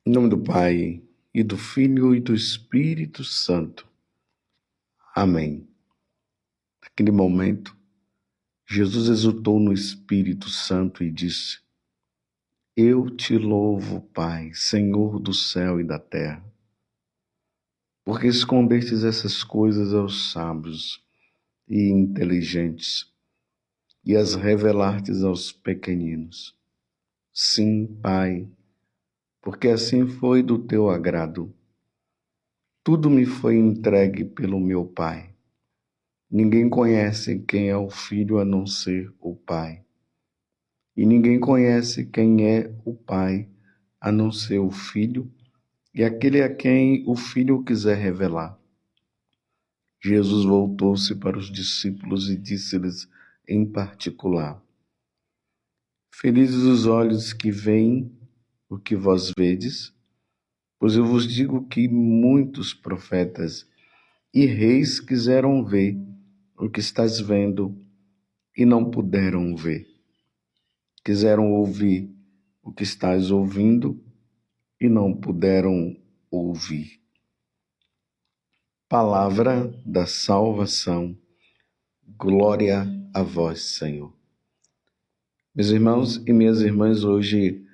Em nome do Pai, e do Filho, e do Espírito Santo. Amém. Naquele momento, Jesus exultou no Espírito Santo e disse: Eu te louvo, Pai, Senhor do céu e da terra, porque escondestes essas coisas aos sábios e inteligentes e as revelastes aos pequeninos. Sim, Pai, porque assim foi do teu agrado. Tudo me foi entregue pelo meu Pai. Ninguém conhece quem é o Filho a não ser o Pai. E ninguém conhece quem é o Pai a não ser o Filho e aquele a quem o Filho quiser revelar. Jesus voltou-se para os discípulos e disse-lhes em particular: Felizes os olhos que veem o que vós vedes, pois eu vos digo que muitos profetas e reis quiseram ver o que estás vendo e não puderam ver. Quiseram ouvir o que estás ouvindo e não puderam ouvir. Palavra da salvação. Glória a vós, Senhor. Meus irmãos e minhas irmãs, hoje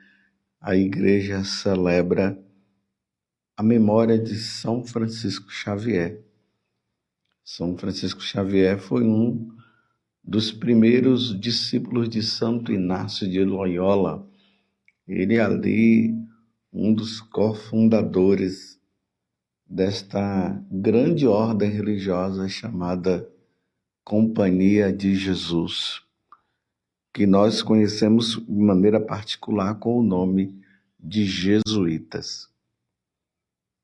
a igreja celebra a memória de São Francisco Xavier. São Francisco Xavier foi um dos primeiros discípulos de Santo Inácio de Loyola. Ele ali, um dos cofundadores desta grande ordem religiosa chamada Companhia de Jesus, que nós conhecemos de maneira particular com o nome de jesuítas.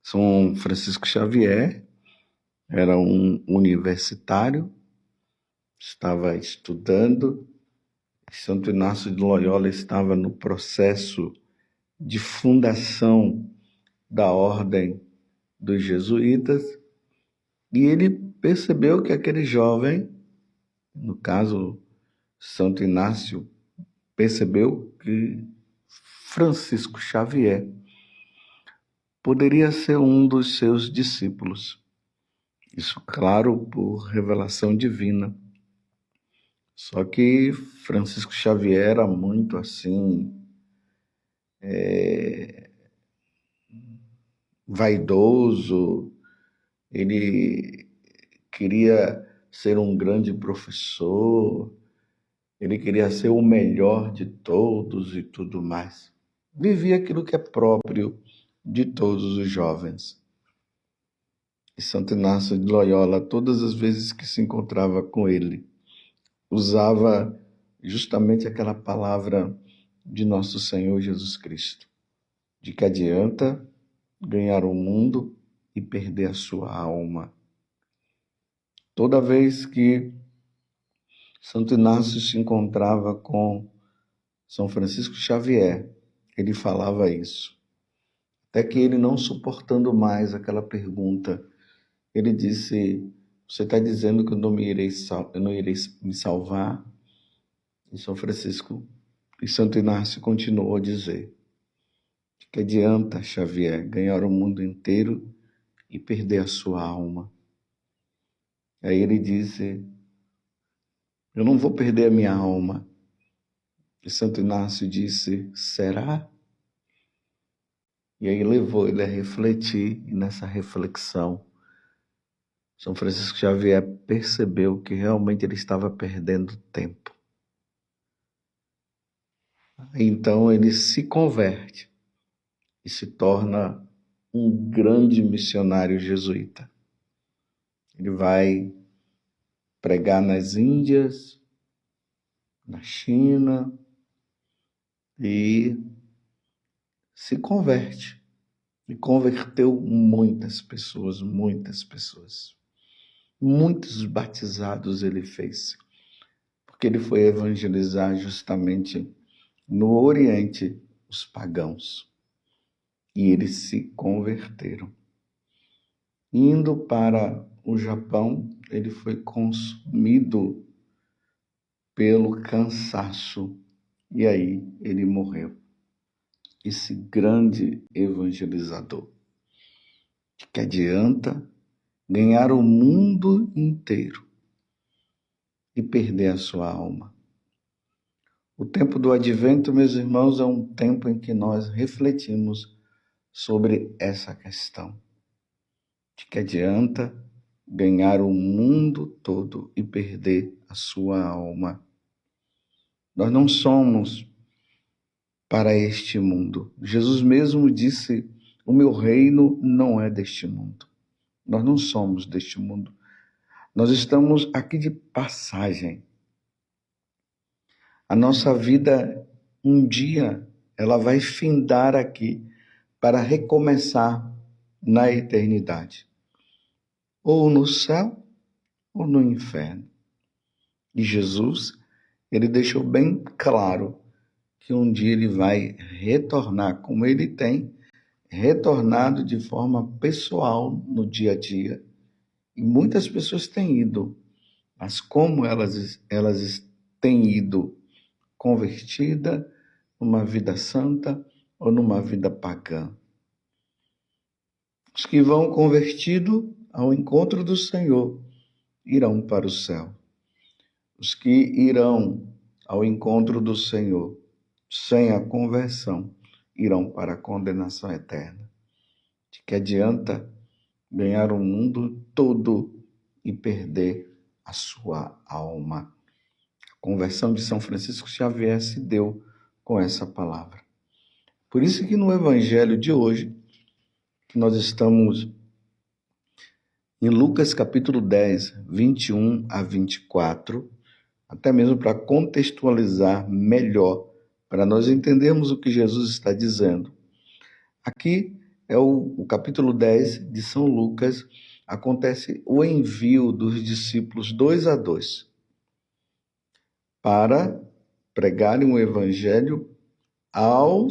São Francisco Xavier era um universitário, estava estudando. Santo Inácio de Loyola estava no processo de fundação da ordem dos jesuítas, e ele percebeu que aquele jovem, no caso Santo Inácio, percebeu que Francisco Xavier poderia ser um dos seus discípulos. Isso, claro, por revelação divina. Só que Francisco Xavier era muito assim, vaidoso. Ele queria ser um grande professor, ele queria ser o melhor de todos e tudo mais. Vivia aquilo que é próprio de todos os jovens. E Santo Inácio de Loyola, todas as vezes que se encontrava com ele, usava justamente aquela palavra de nosso Senhor Jesus Cristo: de que adianta ganhar o mundo e perder a sua alma. Toda vez que Santo Inácio se encontrava com São Francisco Xavier, ele falava isso. Até que ele, não suportando mais aquela pergunta, ele disse: você está dizendo que eu não irei me salvar? E São Francisco e Santo Inácio continuou a dizer: de que adianta, Xavier, ganhar o mundo inteiro e perder a sua alma? Aí ele disse: eu não vou perder a minha alma. E Santo Inácio disse: será? E aí levou ele a refletir, e nessa reflexão, São Francisco Xavier percebeu que realmente ele estava perdendo tempo. Então ele se converte e se torna um grande missionário jesuíta. Ele vai pregar nas Índias, na China, e se converte. E converteu muitas pessoas, muitas pessoas. Muitos batizados ele fez, porque ele foi evangelizar justamente no Oriente os pagãos. E eles se converteram. Indo para o Japão, ele foi consumido pelo cansaço, e aí ele morreu. esse grande evangelizador. De que adianta ganhar o mundo inteiro e perder a sua alma? O tempo do advento, meus irmãos, é um tempo em que nós refletimos sobre essa questão. De que adianta ganhar o mundo todo e perder a sua alma? Nós não somos para este mundo. Jesus mesmo disse: o meu reino não é deste mundo. Nós não somos deste mundo. Nós estamos aqui de passagem. A nossa vida, um dia, ela vai findar aqui para recomeçar na eternidade. Ou no céu, ou no inferno. E Jesus, ele deixou bem claro que um dia ele vai retornar, como ele tem retornado de forma pessoal no dia a dia. E muitas pessoas têm ido, mas como elas têm ido convertida numa vida santa ou numa vida pagã? Os que vão convertido ao encontro do Senhor irão para o céu. Os que irão ao encontro do Senhor sem a conversão irão para a condenação eterna. De que adianta ganhar o mundo todo e perder a sua alma? A conversão de São Francisco Xavier se deu com essa palavra. Por isso que no evangelho de hoje, que nós estamos em Lucas capítulo 10, 21 a 24, até mesmo para contextualizar melhor, para nós entendermos o que Jesus está dizendo. Aqui é o capítulo 10 de São Lucas, acontece o envio dos discípulos 2 a 2 para pregarem o evangelho ao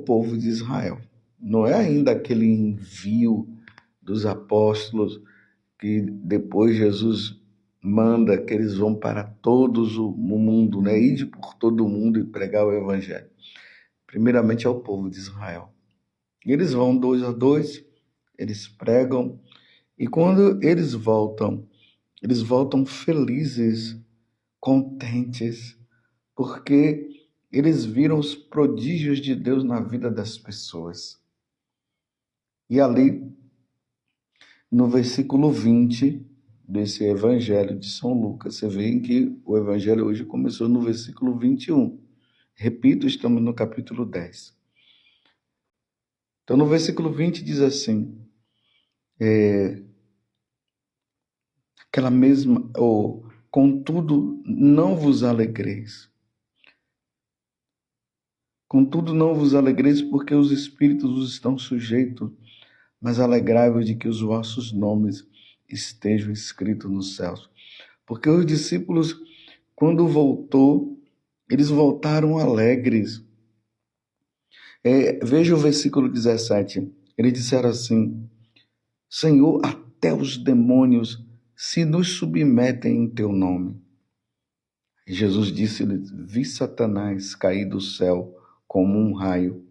povo de Israel. Não é ainda aquele envio dos apóstolos que depois Jesus manda que eles vão para todos o mundo, né? Ir por todo o mundo e pregar o evangelho. Primeiramente é o povo de Israel. Eles vão 2 a 2, eles pregam, e quando eles voltam felizes, contentes, porque eles viram os prodígios de Deus na vida das pessoas. E ali, no versículo 20 desse evangelho de São Lucas, você vê que o evangelho hoje começou no versículo 21. Repito, estamos no capítulo 10. Então, no versículo 20 diz assim, aquela mesma, contudo, não vos alegreis. Contudo, não vos alegreis porque os espíritos vos estão sujeitos, mas alegrai-vos de que os vossos nomes estejam escritos nos céus. Porque os discípulos, quando voltou, eles voltaram alegres. Veja o versículo 17. Eles disseram assim: Senhor, até os demônios se nos submetem em teu nome. E Jesus disse-lhes: Vi Satanás cair do céu como um raio.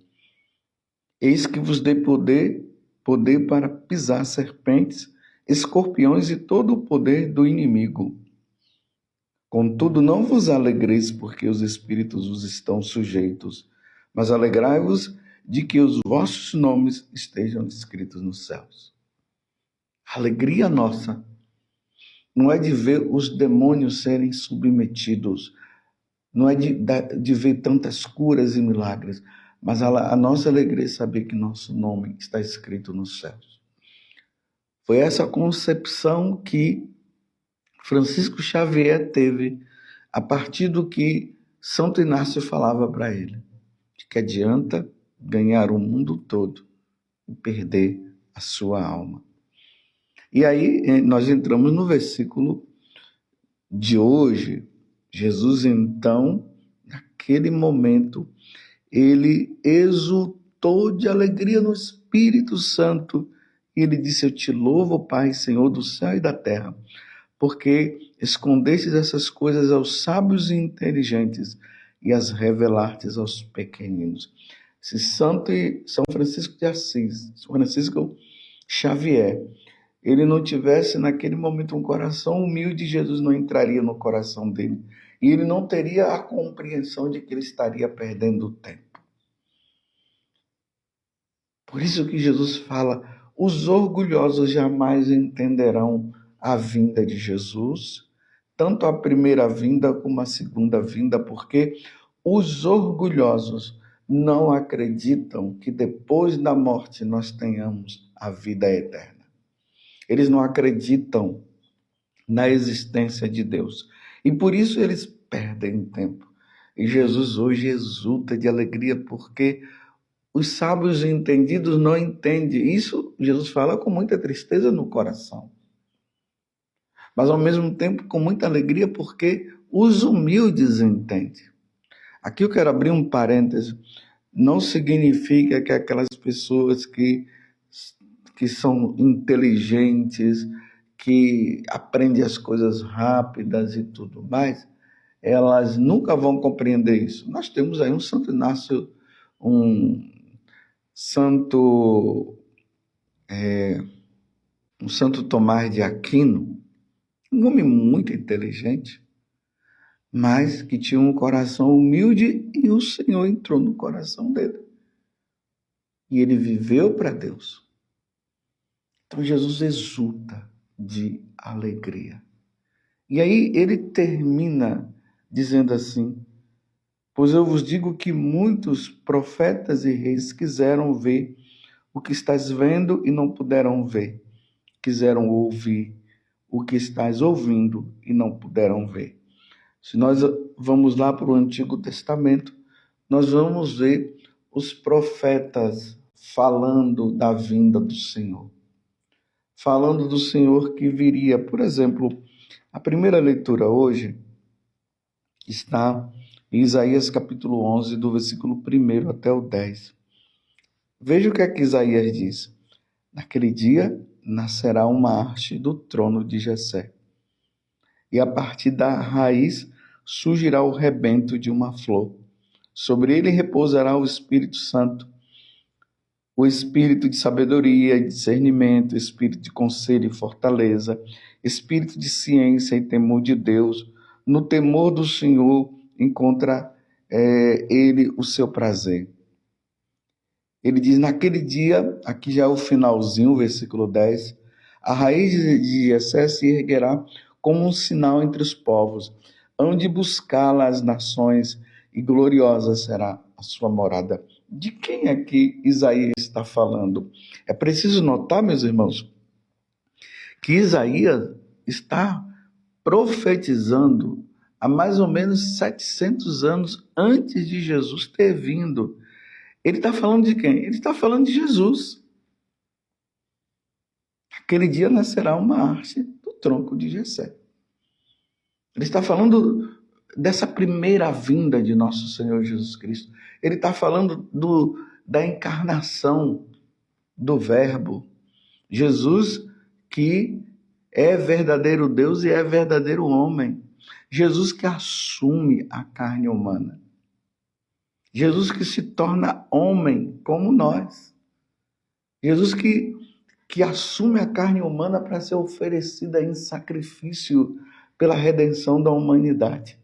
Eis que vos dei poder para pisar serpentes, escorpiões e todo o poder do inimigo. Contudo, não vos alegreis porque os espíritos vos estão sujeitos, mas alegrai-vos de que os vossos nomes estejam escritos nos céus. A alegria nossa não é de ver os demônios serem submetidos, não é de ver tantas curas e milagres, mas a nossa alegria é saber que nosso nome está escrito nos céus. Foi essa concepção que Francisco Xavier teve a partir do que Santo Inácio falava para ele, de que adianta ganhar o mundo todo e perder a sua alma. E aí nós entramos no versículo de hoje. Jesus, então, naquele momento, ele exultou de alegria no Espírito Santo. E ele disse: Eu te louvo, Pai, Senhor do céu e da terra, porque escondestes essas coisas aos sábios e inteligentes e as revelastes aos pequeninos. se Santo e São Francisco de Assis, São Francisco Xavier, ele não tivesse naquele momento um coração humilde, Jesus não entraria no coração dele. E ele não teria a compreensão de que ele estaria perdendo o tempo. Por isso que Jesus fala, os orgulhosos jamais entenderão a vinda de Jesus, tanto a primeira vinda como a segunda vinda, porque os orgulhosos não acreditam que depois da morte nós tenhamos a vida eterna. Eles não acreditam na existência de Deus. E por isso eles perdem tempo. E Jesus hoje exulta de alegria, porque os sábios e entendidos não entendem. Isso Jesus fala com muita tristeza no coração. Mas ao mesmo tempo com muita alegria, porque os humildes entendem. Aqui eu quero abrir um parêntese. Não significa que aquelas pessoas que são inteligentes, que aprendem as coisas rápidas e tudo mais, elas nunca vão compreender isso. Nós temos aí um Santo Inácio, um Santo Tomás de Aquino, um homem muito inteligente, mas que tinha um coração humilde, e o Senhor entrou no coração dele. E ele viveu para Deus. Então Jesus exulta de alegria. E aí ele termina dizendo assim: pois eu vos digo que muitos profetas e reis quiseram ver o que estás vendo e não puderam ver. Quiseram ouvir o que estás ouvindo e não puderam ver. Se nós vamos lá para o Antigo Testamento, nós vamos ver os profetas falando da vinda do Senhor. Falando do Senhor que viria. Por exemplo, a primeira leitura hoje está em Isaías capítulo 11, do versículo 1 até o 10. Veja o que é que Isaías diz. Naquele dia nascerá uma haste do trono de Jessé, e a partir da raiz surgirá o rebento de uma flor. Sobre ele repousará o Espírito Santo, o espírito de sabedoria e discernimento, espírito de conselho e fortaleza, espírito de ciência e temor de Deus. No temor do Senhor encontra ele o seu prazer. Ele diz, naquele dia, aqui já é o finalzinho, versículo 10, a raiz de Jessé se erguerá como um sinal entre os povos, hão de buscá-la as nações, e gloriosa será a sua morada. De quem é que Isaías está falando? É preciso notar, meus irmãos, que Isaías está profetizando há mais ou menos 700 anos antes de Jesus ter vindo. Ele está falando de quem? Ele está falando de Jesus. Aquele dia nascerá uma haste do tronco de Jessé. Ele está falando dessa primeira vinda de nosso Senhor Jesus Cristo. Ele está falando da encarnação do Verbo. Jesus, que é verdadeiro Deus e é verdadeiro homem. Jesus que assume a carne humana. Jesus que se torna homem como nós. Jesus que assume a carne humana para ser oferecida em sacrifício pela redenção da humanidade.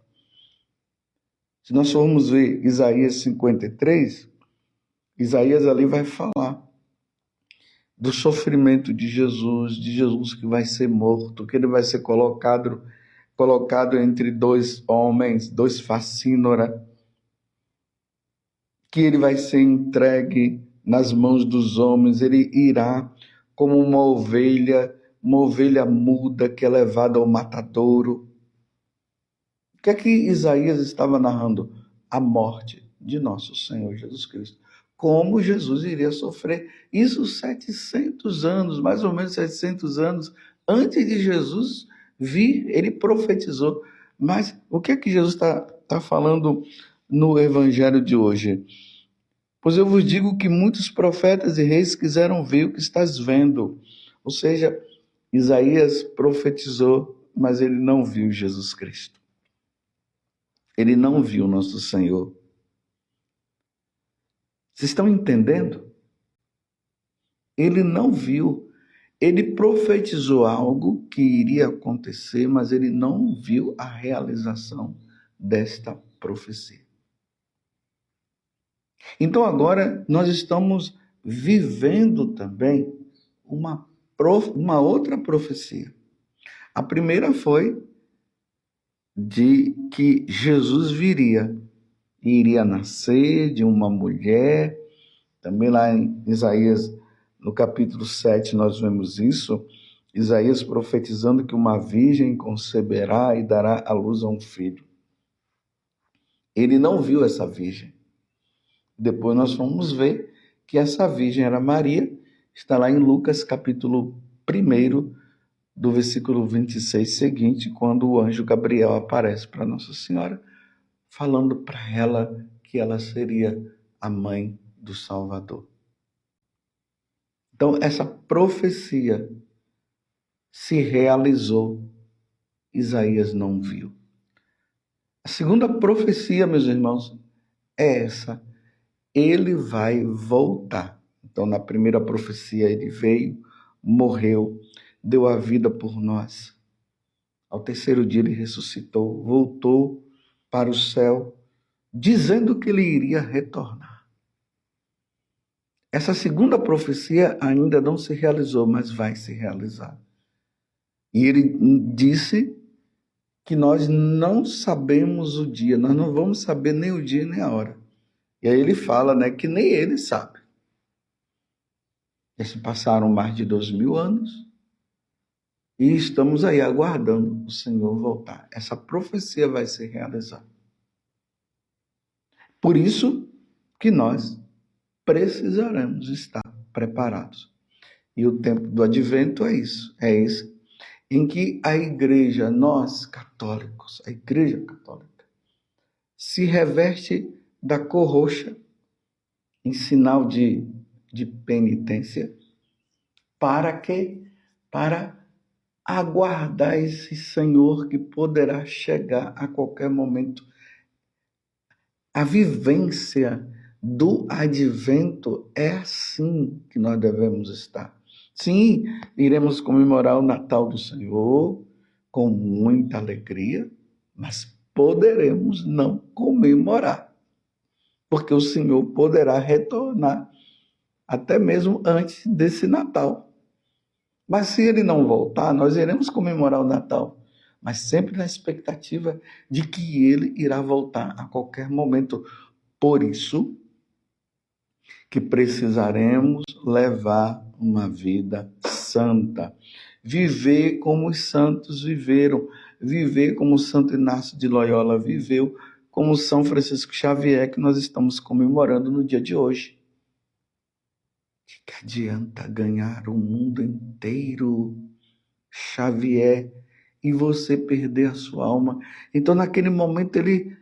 Se nós formos ver Isaías 53, Isaías ali vai falar do sofrimento de Jesus que vai ser morto, que ele vai ser colocado entre dois homens, dois facínora, que ele vai ser entregue nas mãos dos homens, ele irá como uma ovelha muda que é levada ao matadouro. O que é que Isaías estava narrando? A morte de nosso Senhor Jesus Cristo. Como Jesus iria sofrer. Isso 700 anos, mais ou menos 700 anos antes de Jesus vir, ele profetizou. Mas o que é que Jesus está falando no evangelho de hoje? Pois eu vos digo que muitos profetas e reis quiseram ver o que estás vendo. Ou seja, Isaías profetizou, mas ele não viu Jesus Cristo. Ele não viu nosso Senhor. Vocês estão entendendo? Ele não viu. Ele profetizou algo que iria acontecer, mas ele não viu a realização desta profecia. Então agora nós estamos vivendo também uma outra profecia. A primeira foi de que Jesus iria nascer de uma mulher. Também lá em Isaías, no capítulo 7, nós vemos isso. Isaías profetizando que uma virgem conceberá e dará à luz a um filho. Ele não viu essa virgem. Depois nós vamos ver que essa virgem era Maria. Está lá em Lucas capítulo 1, do versículo 26 seguinte, quando o anjo Gabriel aparece para Nossa Senhora, falando para ela que ela seria a mãe do Salvador. Então, essa profecia se realizou. Isaías não viu. A segunda profecia, meus irmãos, é essa. Ele vai voltar. Então, na primeira profecia, ele veio, morreu, deu a vida por nós. Ao terceiro dia, ele ressuscitou, voltou para o céu, dizendo que ele iria retornar. Essa segunda profecia ainda não se realizou, mas vai se realizar. E ele disse que nós não sabemos o dia, nós não vamos saber nem o dia nem a hora. E aí ele fala, né, que nem ele sabe. Já se passaram mais de 2000 anos e estamos aí aguardando o Senhor voltar. Essa profecia vai se realizar. Por isso que nós precisaremos estar preparados. E o tempo do advento é isso, é esse, em que a igreja, nós católicos, a igreja católica, se reveste da cor roxa em sinal de penitência. Para quê? Para aguardar esse Senhor que poderá chegar a qualquer momento. A vivência do advento é assim que nós devemos estar. Sim, iremos comemorar o Natal do Senhor com muita alegria, mas poderemos não comemorar, porque o Senhor poderá retornar até mesmo antes desse Natal. Mas se ele não voltar, nós iremos comemorar o Natal, mas sempre na expectativa de que ele irá voltar a qualquer momento. Por isso que precisaremos levar uma vida santa, viver como os santos viveram, viver como Santo Inácio de Loyola viveu, como São Francisco Xavier, que nós estamos comemorando no dia de hoje. Que adianta ganhar o mundo inteiro, Xavier, e você perder a sua alma? Então, naquele momento, ele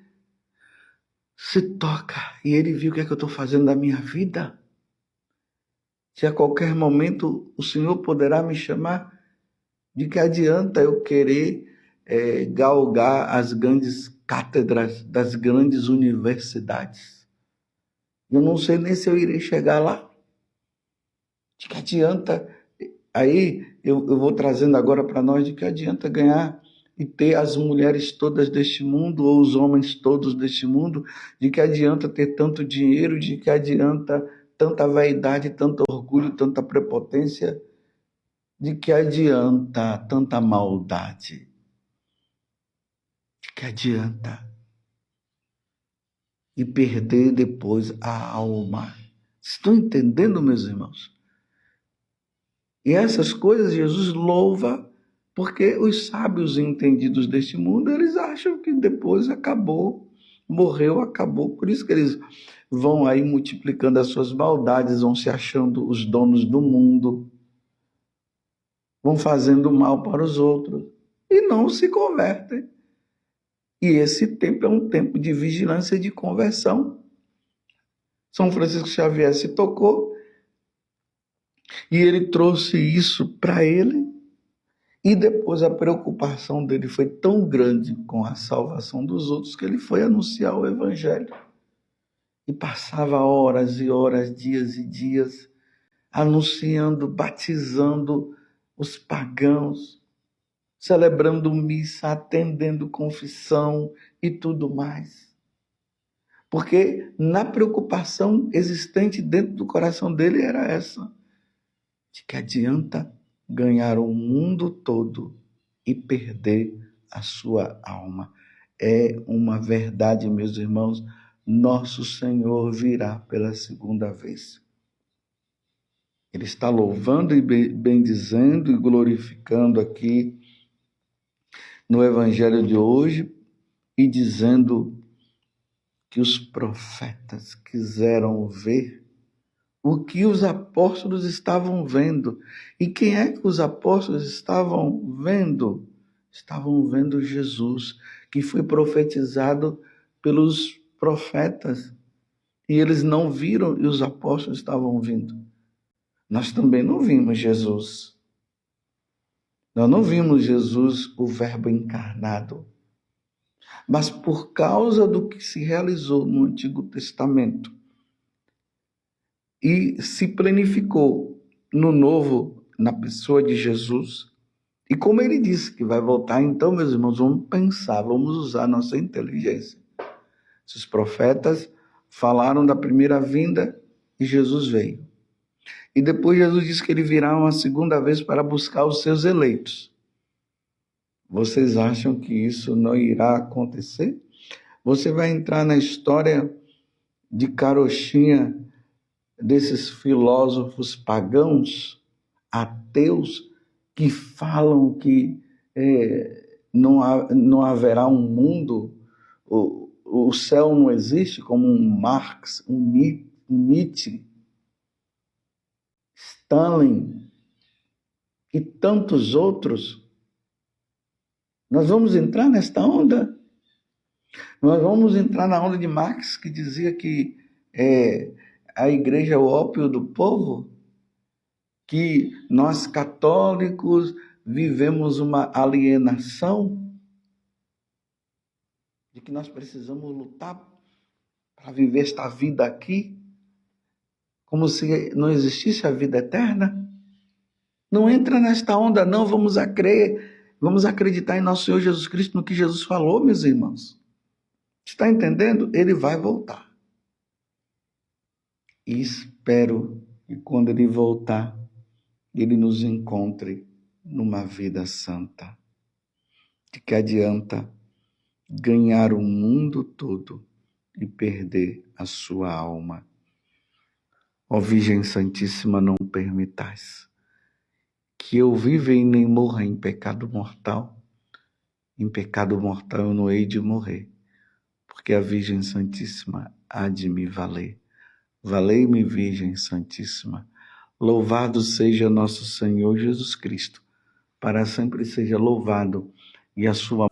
se toca e ele viu o que é que eu estou fazendo da minha vida. Se a qualquer momento o Senhor poderá me chamar, de que adianta eu querer galgar as grandes cátedras das grandes universidades? Eu não sei nem se eu irei chegar lá. De que adianta, aí eu vou trazendo agora para nós, de que adianta ganhar e ter as mulheres todas deste mundo, ou os homens todos deste mundo, de que adianta ter tanto dinheiro, de que adianta tanta vaidade, tanto orgulho, tanta prepotência, de que adianta tanta maldade, de que adianta, e perder depois a alma. Estão entendendo, meus irmãos? E essas coisas Jesus louva, porque os sábios entendidos deste mundo, eles acham que depois acabou, morreu, acabou. Por isso que eles vão aí multiplicando as suas maldades, vão se achando os donos do mundo, vão fazendo mal para os outros e não se convertem. E esse tempo é um tempo de vigilância e de conversão. São Francisco Xavier se tocou e ele trouxe isso para ele. E depois a preocupação dele foi tão grande com a salvação dos outros que ele foi anunciar o Evangelho. e passava horas e horas, dias e dias, anunciando, batizando os pagãos, celebrando missa, atendendo confissão e tudo mais. Porque na preocupação existente dentro do coração dele era essa: de que adianta ganhar o mundo todo e perder a sua alma. É uma verdade, meus irmãos, nosso Senhor virá pela segunda vez. Ele está louvando e bendizendo e glorificando aqui no Evangelho de hoje e dizendo que os profetas quiseram ver o que os apóstolos estavam vendo. E quem é que os apóstolos estavam vendo? Estavam vendo Jesus, que foi profetizado pelos profetas. E eles não viram e os apóstolos estavam vindo. Nós também não vimos Jesus. Nós não vimos Jesus, o Verbo encarnado. Mas por causa do que se realizou no Antigo Testamento e se planificou no Novo, na pessoa de Jesus, e como ele disse que vai voltar, então, meus irmãos, vamos pensar, vamos usar nossa inteligência. Se os profetas falaram da primeira vinda e Jesus veio. E depois Jesus disse que ele virá uma segunda vez para buscar os seus eleitos. Vocês acham que isso não irá acontecer? Você vai entrar na história de carochinha desses filósofos pagãos, ateus, que falam que não haverá um mundo, o céu não existe, como um Marx, um Nietzsche, Stalin e tantos outros. Nós vamos entrar nesta onda? Nós vamos entrar na onda de Marx, que dizia que a igreja é o ópio do povo? Que nós católicos vivemos uma alienação? De que nós precisamos lutar para viver esta vida aqui? Como se não existisse a vida eterna? Não entra nesta onda, não. Vamos acreditar em nosso Senhor Jesus Cristo, no que Jesus falou, meus irmãos. Está entendendo? Ele vai voltar. E espero que quando ele voltar, ele nos encontre numa vida santa. De que adianta ganhar o mundo todo e perder a sua alma? Ó Virgem Santíssima, não permitais que eu viva e nem morra em pecado mortal. Em pecado mortal eu não hei de morrer, porque a Virgem Santíssima há de me valer. Valei-me, Virgem Santíssima. Louvado seja nosso Senhor Jesus Cristo, para sempre seja louvado, e a sua